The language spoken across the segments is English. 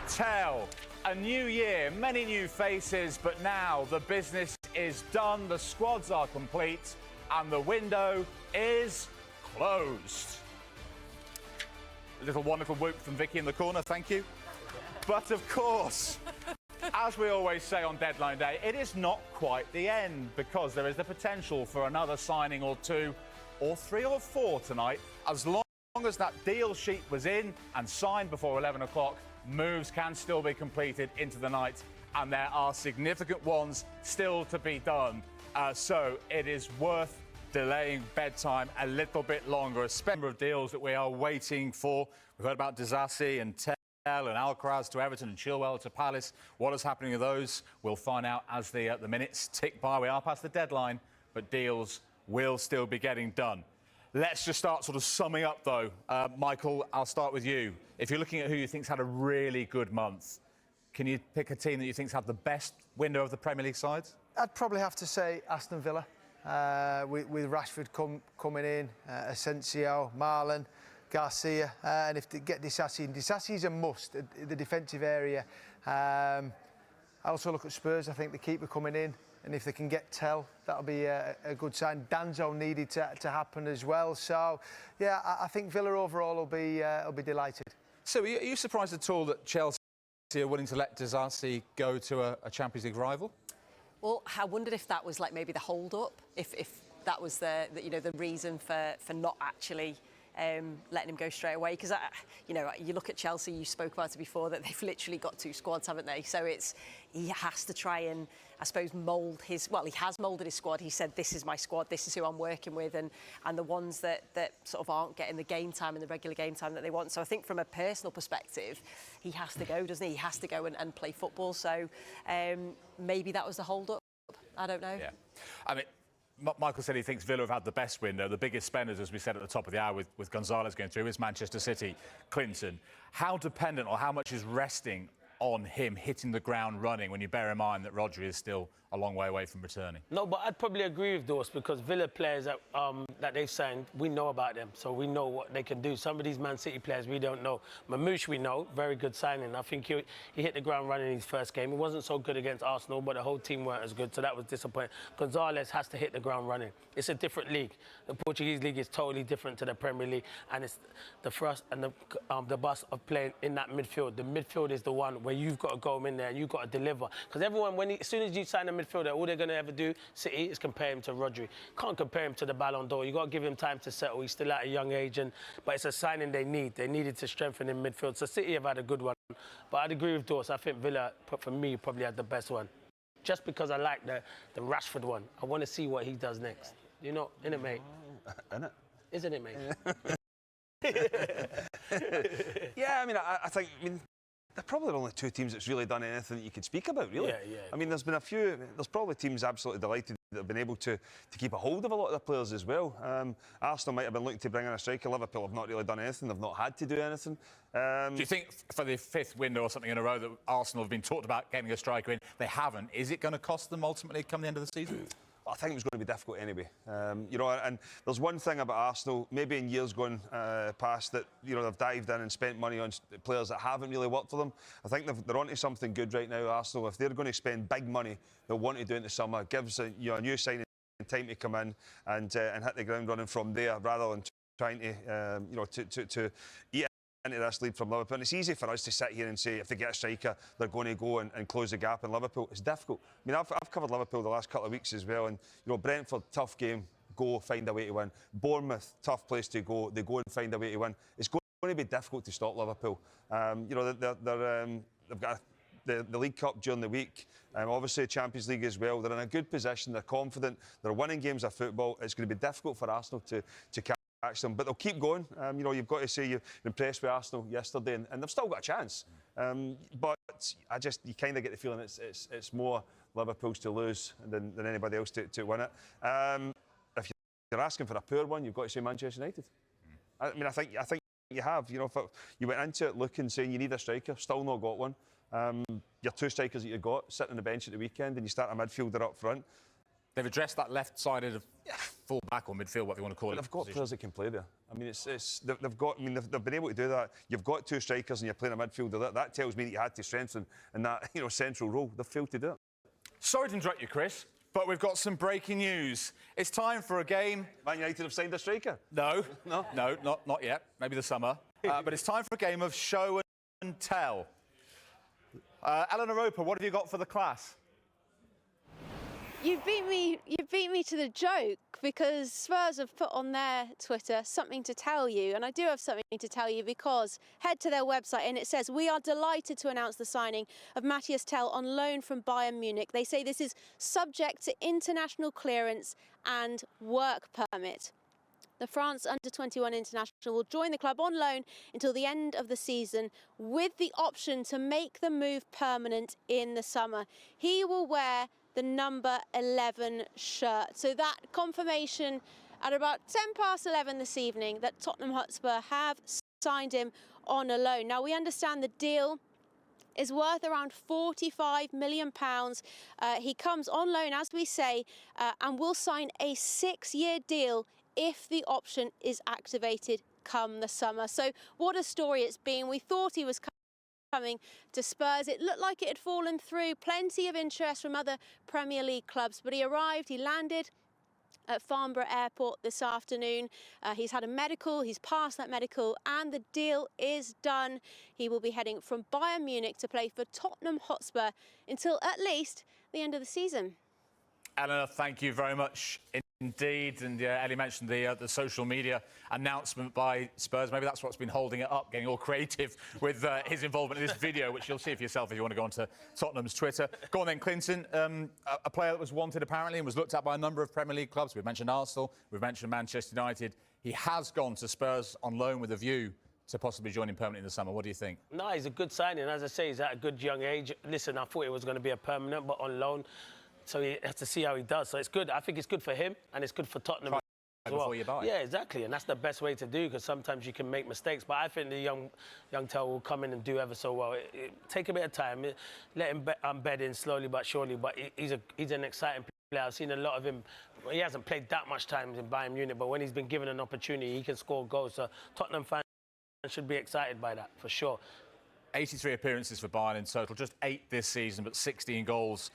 Tel. A new year, many new faces, but now the business is done, the squads are complete, and the window is closed. A little wonderful whoop from Vicky in the corner, thank you. But of course, as we always say on deadline day, it is not quite the end, because there is the potential for another signing or two, or three or four tonight. As long as that deal sheet was in and signed before 11 o'clock, moves can still be completed into the night, and there are significant ones still to be done. So it is worth delaying bedtime a little bit longer. A number of deals that we are waiting for. We've heard about Disasi and Tel and Alcaraz to Everton and Chilwell to Palace. What is happening with those? We'll find out as the minutes tick by. We are past the deadline, but deals will still be getting done. Let's just start sort of summing up, though. Michael, I'll start with you. If you're looking at who you think's had a really good month, can you pick a team that you think's had the best window of the Premier League sides? I'd probably have to say Aston Villa, with Rashford coming in, Asensio, Marlen, Garcia, and if they get Disasi, and Disasi's a must, the defensive area. I also look at Spurs. I think the keeper coming in, and if they can get Tel, that'll be a good sign. Danzo needed to happen as well. So, yeah, I think Villa overall will be delighted. So, are you surprised at all that Chelsea are willing to let Disasi go to a Champions League rival? Well, I wondered if that was like maybe the hold-up, if that was the reason for not actually letting him go straight away. Because you look at Chelsea, you spoke about it before, that they've literally got two squads, haven't they? So he has to try and, I suppose, mould his. Well, he has moulded his squad. He said, "This is my squad. This is who I'm working with," and the ones that sort of aren't getting the game time and the regular game time that they want. So I think from a personal perspective, he has to go, doesn't he? He has to go and play football. So maybe that was the hold-up. I don't know. Yeah, I mean, Michael said he thinks Villa have had the best window. The biggest spenders, as we said at the top of the hour with Gonzalez going through, is Manchester City, Clinton. How dependent or how much is resting on him hitting the ground running when you bear in mind that Rodri is still a long way away from returning? No, but I'd probably agree with those, because Villa players that they've signed, we know about them, so we know what they can do. Some of these Man City players we don't know. Mamouche we know, very good signing. I think he hit the ground running in his first game. He wasn't so good against Arsenal, but the whole team weren't as good, so that was disappointing. Gonzalez has to hit the ground running. It's a different league. The Portuguese league is totally different to the Premier League, and it's the thrust and the bust of playing in that midfield. The midfield is the one where you've got to go in there and you've got to deliver. Because everyone, as soon as you sign a midfielder, all they're going to ever do, City, is compare him to Rodri. Can't compare him to the Ballon d'Or. You've got to give him time to settle. He's still at a young age, but it's a signing they need. They needed to strengthen in midfield. So City have had a good one. But I'd agree with Dawes. I think Villa, for me, probably had the best one. Just because I like the Rashford one. I want to see what he does next. You know, innit, mate? Innit? Isn't it, mate? Yeah, I mean, I think, they're probably the only two teams that's really done anything that you could speak about, really. Yeah. I mean, there's been a few. There's probably teams absolutely delighted that have been able to keep a hold of a lot of their players as well. Arsenal might have been looking to bring in a striker. Liverpool have not really done anything. They've not had to do anything. Do you think for the fifth window or something in a row that Arsenal have been talked about getting a striker in, they haven't? Is it going to cost them ultimately come the end of the season? I think it was going to be difficult anyway. And there's one thing about Arsenal, maybe in years gone past, that they've dived in and spent money on players that haven't really worked for them. I think they're onto something good right now, Arsenal. If they're going to spend big money, they'll want to do it in the summer. It gives a new signing time to come in and hit the ground running from there, rather than trying to eat into this lead from Liverpool. And it's easy for us to sit here and say if they get a striker, they're going to go and close the gap in Liverpool. It's difficult. I mean, I've covered Liverpool the last couple of weeks as well, and Brentford, tough game, go find a way to win. Bournemouth, tough place to go, they go and find a way to win. It's going to be difficult to stop Liverpool. They've got the League Cup during the week, obviously the Champions League as well. They're in a good position, they're confident, they're winning games of football. It's going to be difficult for Arsenal to catch them, but they'll keep going. You've got to say you're impressed with Arsenal yesterday, and they've still got a chance. But you kind of get the feeling it's more Liverpool's to lose than anybody else to win it. If you're asking for a poor one, you've got to say Manchester United. I mean, I think you have. If you went into it looking, saying you need a striker, still not got one. Your two strikers that you got sitting on the bench at the weekend, and you start a midfielder up front. They've addressed that left-sided full-back or midfield, whatever you want to call it. They've got players that can play there. I mean, they've been able to do that. You've got two strikers and you're playing a midfielder. That tells me that you had to strengthen in that central role. They've failed to do it. Sorry to interrupt you, Chris, but we've got some breaking news. It's time for a game. Man United have signed a striker. No, no, not yet. Maybe the summer. But it's time for a game of show and tell. Eleanor Roper, what have you got for the class? You beat me to the joke, because Spurs have put on their Twitter something to tell you, and I do have something to tell you, because head to their website and it says, "We are delighted to announce the signing of Mathys Tel on loan from Bayern Munich." They say this is subject to international clearance and work permit. The France under-21 international will join the club on loan until the end of the season, with the option to make the move permanent in the summer. He will wear the number 11 shirt. So that confirmation at about 11 this evening that Tottenham Hotspur have signed him on a loan. Now, we understand the deal is worth around £45 million. He comes on loan, as we say, and will sign a 6-year deal if the option is activated come the summer. So what a story it's been. We thought he was coming to Spurs. It looked like it had fallen through. Plenty of interest from other Premier League clubs, but he arrived, he landed at Farnborough Airport this afternoon. He's had a medical, he's passed that medical, and the deal is done. He will be heading from Bayern Munich to play for Tottenham Hotspur until at least the end of the season. Eleanor, thank you very much indeed. And Ellie mentioned the social media announcement by Spurs. Maybe that's what's been holding it up, getting all creative with his involvement in this video, which you'll see for yourself if you want to go onto Tottenham's Twitter. Go on then, Clinton. A player that was wanted apparently and was looked at by a number of Premier League clubs. We've mentioned Arsenal, we've mentioned Manchester United. He has gone to Spurs on loan with a view to possibly joining permanently in the summer. What do you think? No, he's a good signing. As I say, he's at a good young age. Listen, I thought it was going to be a permanent, but on loan. So he has to see how he does. So it's good. I think it's good for him and it's good for Tottenham as well. Before you buy. Yeah, exactly. And that's the best way to do, because sometimes you can make mistakes. But I think the young Tel will come in and do ever so well. Take a bit of time. Let him bed in slowly but surely. But he's an exciting player. I've seen a lot of him. He hasn't played that much time in Bayern Munich, but when he's been given an opportunity, he can score goals. So Tottenham fans should be excited by that, for sure. 83 appearances for Bayern in total, just 8 this season, but 16 goals,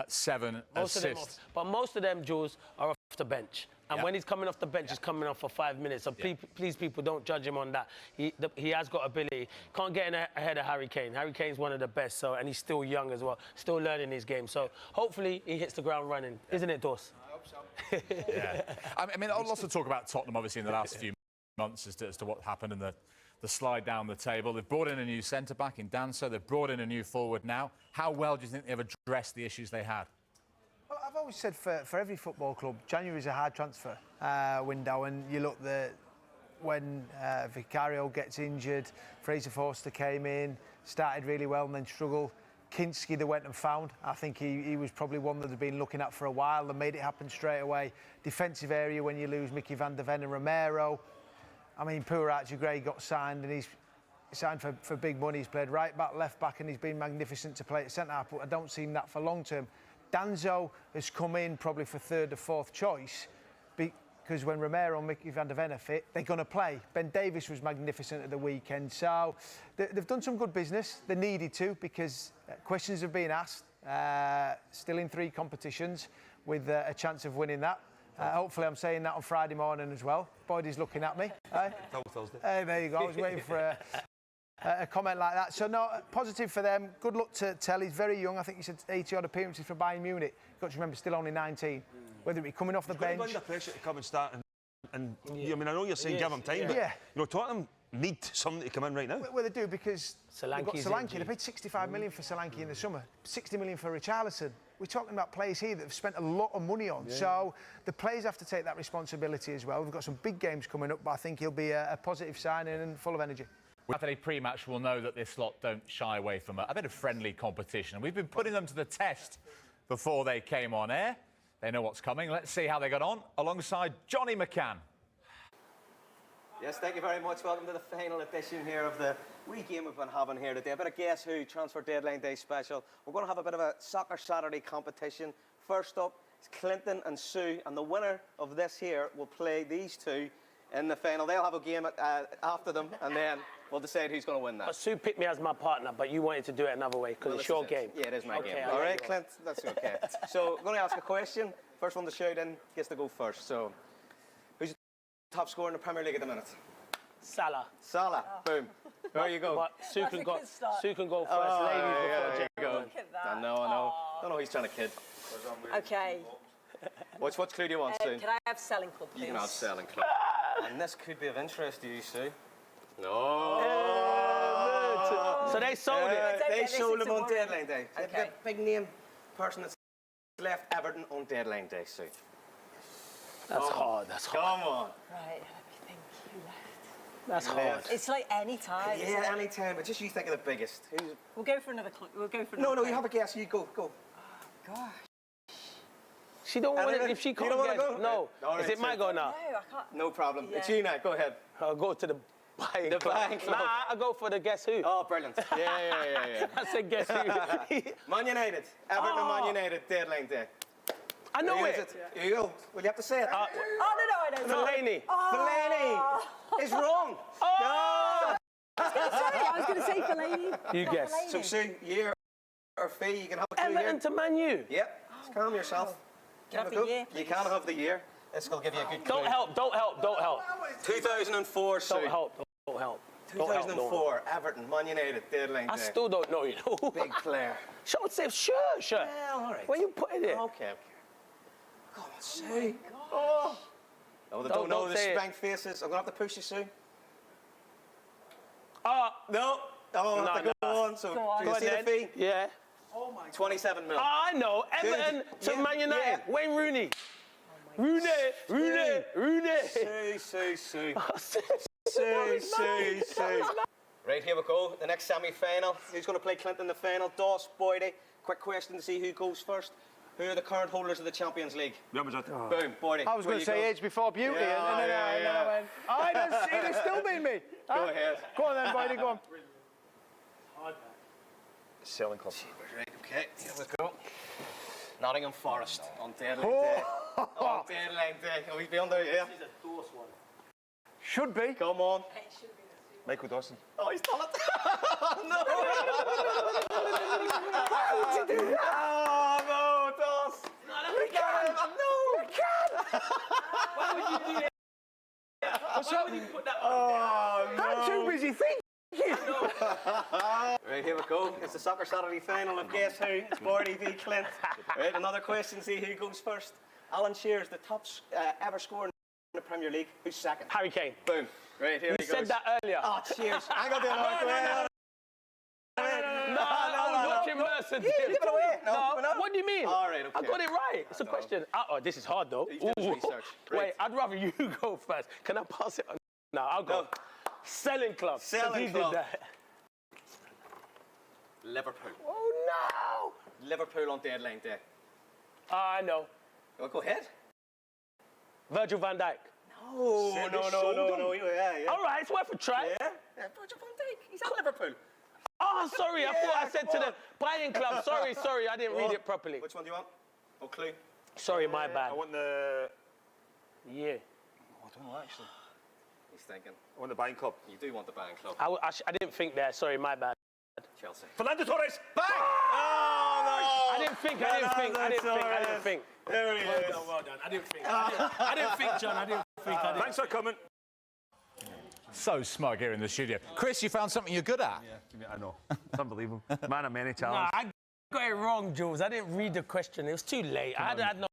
7 assists. But most of them, Jules, are off the bench. And when he's coming off the bench, he's coming off for 5 minutes. So please, people, don't judge him on that. He has got ability. Can't get in ahead of Harry Kane. Harry Kane's one of the best, and he's still young as well, still learning his game. So hopefully he hits the ground running. Isn't it, Dawes? I hope so. Yeah. I mean, lots of talk about Tottenham, obviously, in the last few months as to what happened in the slide down the table. They've brought in a new centre-back in Danso. They've brought in a new forward now. How well do you think they've addressed the issues they had? Well, I've always said for every football club, January is a hard transfer window, and you look when Vicario gets injured, Fraser Forster came in, started really well and then struggled. Kinski, they went and found. I think he was probably one that they've been looking at for a while. They made it happen straight away. Defensive area, when you lose Mickey van der Ven and Romero. I mean, poor Archie Gray got signed, and he's signed for big money. He's played right back, left back, and he's been magnificent to play at centre half, but I don't see him that for long term. Danso has come in probably for 3rd or 4th choice, because when Romero and Mickey van der Ven are fit, they're going to play. Ben Davies was magnificent at the weekend, so they've done some good business. They needed to, because questions have been asked, still in 3 competitions with a chance of winning that. Hopefully I'm saying that on Friday morning as well. Boydie's looking at me. Thursday. There you go. I was waiting for a comment like that. So, no, positive for them. Good luck to Tel. He's very young. I think he said 80-odd appearances for Bayern Munich. You've got to remember, still only 19. Whether it be coming off the bench... He's under pressure to come and start. And I mean, I know you're saying give him time, but, you know, Tottenham need somebody to come in right now. Well, they do, because they've got Solanke. They paid 65 million for Solanke in the summer, 60 million for Richarlison. We're talking about players here that have spent a lot of money on. So the players have to take that responsibility as well. We've got some big games coming up, but I think he'll be a positive signing and full of energy. Saturday pre-match will know that this lot don't shy away from a bit of friendly competition. We've been putting them to the test before they came on air. They know what's coming. Let's see how they got on alongside Johnny McCann. Yes, thank you very much. Welcome to the final edition here of the wee game we've been having here today. A bit of Guess Who, Transfer Deadline Day special. We're going to have a bit of a Soccer Saturday competition. First up, It's Clinton and Sue, and the winner of this here will play these two in the final. They'll have a game after them, and then we'll decide who's going to win that. But Sue picked me as my partner, but you wanted to do it another way because it's your game. Yeah, it is my game. Okay, All right, Clint, that's okay. So I'm going to ask a question. First one to shout in gets to go first. So who's the top scorer in the Premier League at the minute? Salah. Salah. Boom. There you go. But Sue can go first. Ladies before there you go. Look at that. I know. Don't know who he's trying to kid. Okay. What clue do you want, Sue? Can I have selling club, please? You can have selling club. And this could be of interest to you, Sue. No. So they sold it. They sold him on deadline day. Okay. Big name person that's left Everton on deadline day, Sue. That's hard. That's hard. Come on. Right, let me think. Who left? That's hard. It's like any time. Yeah, any time. But just you think of the biggest. We'll go for another clue. We'll go for No, another you have a guess. You go. Oh, gosh. She don't want it if she can't don't guess. wanna go? No. All Is right, it my Sue. go now? No, I can't. No problem. Yeah. It's you now. Go ahead. I'll go to the buying The club. buying club. Nah, I'll go for the guess who. Oh, brilliant. Yeah. I said guess who. Man United. Everton and Man United deadline day. I know Who it. is it? Here you go. Will you have to say it? Oh, no, I know. Fellaini. Fellaini is wrong. Oh! I was going to say Fellaini. You guess. So, Sue, year or fee, you can have a clue Everton here. to Man U. Yep. Just calm yourself. Can I have Have a the go. year, You can have the year. This will give you a good clue. Don't help. 2004, Sue. Don't help. 2004, Everton, Man United, deadline I day. still don't know, you know. Big player. Should say sure. Yeah, all right. When you put it in. Okay. Come on, Sue. Oh, don't know the say it. spank faces. I'm going to have to push you, Sue. No. Oh, I have to go on. So, do you see the fee? Yeah. 27 mil. I know. Everton to Yeah, Man United. yeah. Wayne Rooney. Rooney. Sue. Right, here we go. The next semi-final. Who's going to play Clinton in the final? Doss, Boydie. Quick question to see who goes first. Who are the current holders of the Champions League? Boom, Boydie. I was going to say age before beauty, and then I went, I don't see they still beat me. Go ahead. Go on then, Boydie, go on. Selling club. Right, okay. Here we go. Nottingham Forest on deadline day. On deadline day. Are we beyond there? Yeah. This is a Doss one. Should be. Come on. Michael Dawson. Oh, he's done it. No. Oh, no, Doss. We can't. No, we can't. Why would you do that? Why would you put that on? Oh, no. I'm too busy thinking. Right, here we go. It's the Soccer Saturday final of Guess Who. It's Boydie v Clint. Right, another question, see who goes first. Alan Shearer's the top ever scorer in the Premier League. Who's second? Harry Kane. Boom. Right, here You he goes. said that earlier. Oh, cheers. I got the other No, I was watching Mercer. Give it away. No. What do you mean? All right, okay. I got it right. It's a question. Oh, this is hard though. He's done his research. Wait, Right. I'd rather you go first. Can I pass it on? No, I'll go. No. Selling club. 'cause Selling he club. did that. Liverpool. Oh Liverpool on deadline day. no. I know. Oh, go ahead. Virgil van Dijk. No. Yeah. All right, it's worth a try. Yeah. Virgil van Dijk. He's at Liverpool. Oh, sorry. I thought I said to come the on. buying club. Sorry. I didn't read it properly. Which one do you want? Oh, clue. Sorry, my bad. I want the. Yeah. I don't know actually. He's thinking. I want the buying club. You do want the buying club. I didn't think there. Sorry, my bad. Chelsea. Fernando Torres. Bang! Oh, I didn't think. There he is. Well done. I didn't think. John. I didn't think. Thanks for coming. So smug here in the studio. Chris, you found something you're good at. Yeah, I know. It's unbelievable. Man of many Nah, talents. I got it wrong, Jules. I didn't read the question. It was too late. I had no